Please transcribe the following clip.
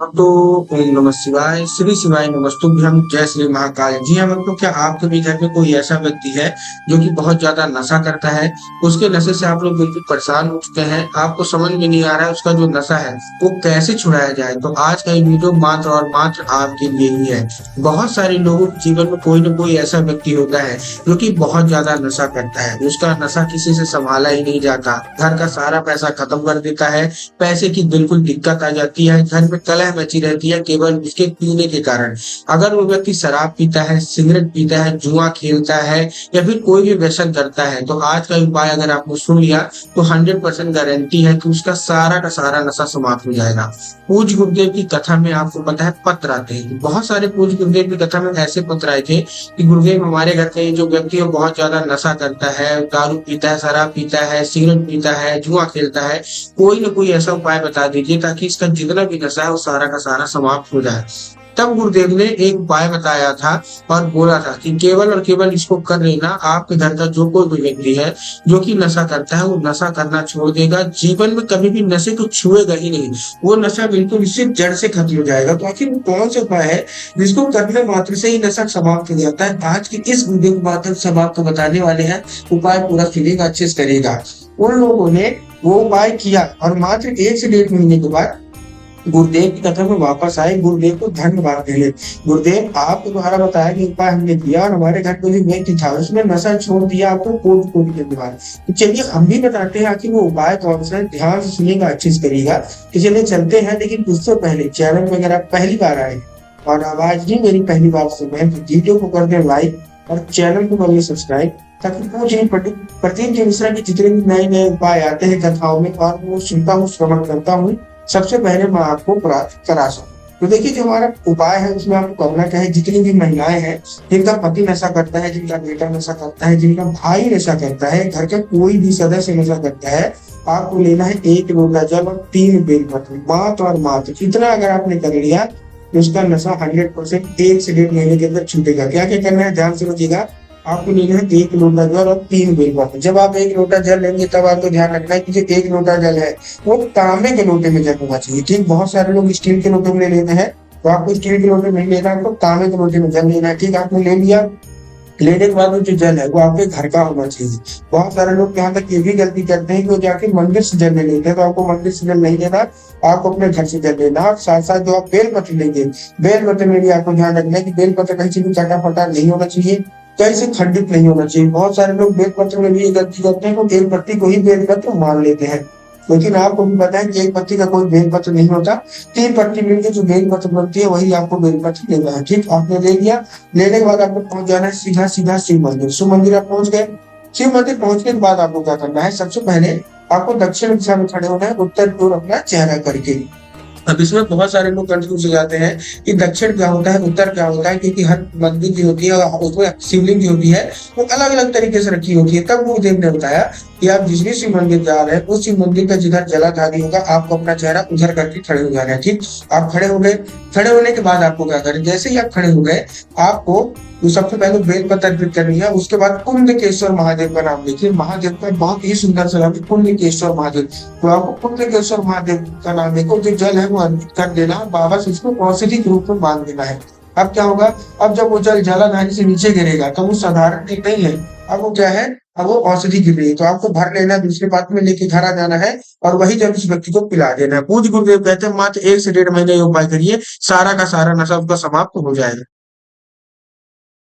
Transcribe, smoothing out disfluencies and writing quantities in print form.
तो ओम नमः शिवाय, श्री शिवाय नमस्तुभ्यम, जय श्री महाकाल। जी हाँ मित्रों, क्या आपके भी घर में कोई ऐसा व्यक्ति है जो कि बहुत ज्यादा नशा करता है? उसके नशे से आप लोग बिल्कुल परेशान हो चुके हैं, आपको समझ में नहीं आ रहा है उसका जो नशा है वो कैसे छुड़ाया जाए। तो आज का ये वीडियो मात्र और मात्र आपके लिए ही है। बहुत सारे लोगों के जीवन में कोई न कोई ऐसा व्यक्ति होता है जो कि बहुत ज्यादा नशा करता है। उसका नशा किसी से संभाला ही नहीं जाता, घर का सारा पैसा खत्म कर देता है, पैसे की बिल्कुल दिक्कत आ जाती है, घर में कलह मची रहती है केवल उसके पीने के कारण। अगर वो व्यक्ति शराब पीता है, सिगरेट पीता है, जुआ खेलता है या फिर कोई भी व्यसन करता है, तो आज का उपाय अगर आपने सुन लिया तो 100% गारंटी है कि उसका सारा का सारा नशा समाप्त हो जाएगा। पूज्य गुरुदेव की कथा में आपको पता है पत्र आते हैं, बहुत सारे पूज्य गुरुदेव की कथा में ऐसे पत्र आए थे कि गुरुदेव हमारे घर में जो व्यक्ति है बहुत ज्यादा नशा करता है, दारू पीता है, शराब पीता है, सिगरेट पीता है, जुआ खेलता है, कोई ना कोई ऐसा उपाय बता दीजिए ताकि इसका जितना भी नशा है वो सारा का सारा समाप्त हो जाए। तब गुरुदेव ने एक उपाय बताया था और बोला था कि केवल और केवल इसको कर लेना, आपके घर का जो कोई भी व्यक्ति है जो कि नशा करता है वो नशा करना छोड़ देगा, जीवन में कभी भी नशे को छुएगा ही नहीं, वो नशा बिल्कुल इससे जड़ से खत्म हो जाएगा। तो आखिर वो कौन सा उपाय है जिसको करने मात्र से ही नशा समाप्त हो जाता है? आज की इस वीडियो के माध्यम से हम आपको बताने वाले हैं। उपाय पूरा सुनिएगा, अच्छे से करेगा। उन लोगों ने वो उपाय किया और मात्र 1 से 1.5 महीने के बाद गुरुदेव की कथा में वापस आए, गुरुदेव को धन्यवाद दिए। गुरुदेव, आपके द्वारा बताया कि उपाय हमने किया और हमारे घर में जो व्यक्ति था उसने नशा छोड़ दिया, आपको कोटि कोटि धन्यवाद। तो चलिए हम भी बताते हैं आखिर वो उपाय कौन सा है, ध्यान से सुनिएगा, अच्छे से करिएगा। तो चलिए चलते हैं, लेकिन उससे पहले चैनल में अगर आप पहली बार आए और आवाज नहीं मेरी पहली बार सुन रहे हैं तो वीडियो को कर दें लाइक और चैनल को कर लें सब्सक्राइब, ताकि प्रतिदिन इस तरह के जितने भी नए नए उपाय आते हैं कथाओं में और वो सुनता हूँ, श्रवण करता हूँ, सबसे पहले मैं आपको प्राप्त करा सकूं। तो देखिए, जो हमारा उपाय है उसमें आपको करना क्या है, जितनी भी महिलाएं हैं जिनका पति नशा करता है, जिनका बेटा नशा करता है, जिनका भाई नशा करता है, घर का कोई भी सदस्य नशा करता है, आपको लेना है 1 लोटा जल और 3 बेलपत्र, मात्र और मात्र। इतना अगर आपने कर लिया तो उसका नशा 100% 1 से 1.5 महीने के अंदर छूटेगा। क्या क्या करना है, ध्यान से समझिएगा। आपको लेना है 1 लोटा जल और 3 बेलपत्र। जब आप 1 लोटा जल लेंगे तब आपको ध्यान रखना है कि जो 1 लोटा जल है वो तांबे के लोटे में जल होना चाहिए। ठीक, बहुत सारे लोग स्टील के लोटे में ले लेते हैं, तो आपको स्टील के लोटे में नहीं लेना, आपको तांबे के लोटे में जल लेना है। ठीक, आपने ले लिया, लेने के बाद वो जो जल है वो आपके घर का होना चाहिए। बहुत सारे लोग यहाँ तक ये भी गलती करते हैं कि वो जाके मंदिर से जल ले लेते हैं, तो आपको मंदिर से जल नहीं लेना, आपको अपने घर से जल लेना। और साथ साथ जो आप बेलपत्र लेंगे, बेलपत्र में भी आपको ध्यान रखना है कि बेलपत्र कहीं से भी चटा फटा नहीं होना चाहिए, कहीं से खंडित नहीं होना चाहिए। बहुत सारे लोग बेलपत्र में भी ये गलती करते हैं, वो बेलपत्ती को ही बेलपत्र मान लेते हैं, लेकिन आपको भी पता है कि एक पत्ती का कोई बेलपत्र नहीं होता, 3 पत्ती मिलकर जो बेलपत्र बनती है वही आपको बेलपत्र लेना है। ठीक, आपने ले लिया, लेने के बाद आपको पहुंच जाना है सीधा सीधा शिव मंदिर। शिव मंदिर आप पहुंच गए, शिव मंदिर पहुंचने के बाद आपको क्या करना है, सबसे पहले आपको दक्षिण दिशा में खड़े होना है, उत्तर की ओर अपना चेहरा करके। अब इसमें बहुत सारे लोग कंफ्यूज हो जाते हैं कि दक्षिण क्या होता है, उत्तर क्या होता है, क्योंकि हर मंदिर जो होती है उसमें शिवलिंग जो होती है वो अलग अलग तरीके से रखी होती है। तब गुरुदेव ने बताया कि आप जिस भी शिव मंदिर जा रहे हैं उस शिव मंदिर का जिधर जलाधारी होगा आपको अपना चेहरा उधर करके खड़े हो जाना है। ठीक, आप खड़े हो गए, खड़े होने के बाद आपको क्या करें, जैसे ही आप खड़े हो गए आपको तो सबसे पहले बेलपत्र अर्पित करनी है। उसके बाद कुंडकेश्वर महादेव का नाम देखिए, महादेव का बहुत ही सुंदर सा नाम है कुंडकेश्वर महादेव। तो आपको कुंडकेश्वर महादेव का नाम देखो, जो जल है वो अर्पित कर देना, बाबा से इसको औषधि के रूप में बांध देना है। अब क्या होगा, अब जब वो जल जलाधारी से नीचे गिरेगा तो वो साधारण नहीं है, अब वो क्या है, अब वो औषधि गिर रही है, तो आपको भर लेना है, दूसरे पात्र में लेके घर आ जाना है और वही जल उस व्यक्ति को पिला देना है। पूज्य गुरुदेव कहते हैं मात्र 1 से 1.5 महीने ये उपाय करिए, सारा का सारा नशा उसका समाप्त हो जाएगा।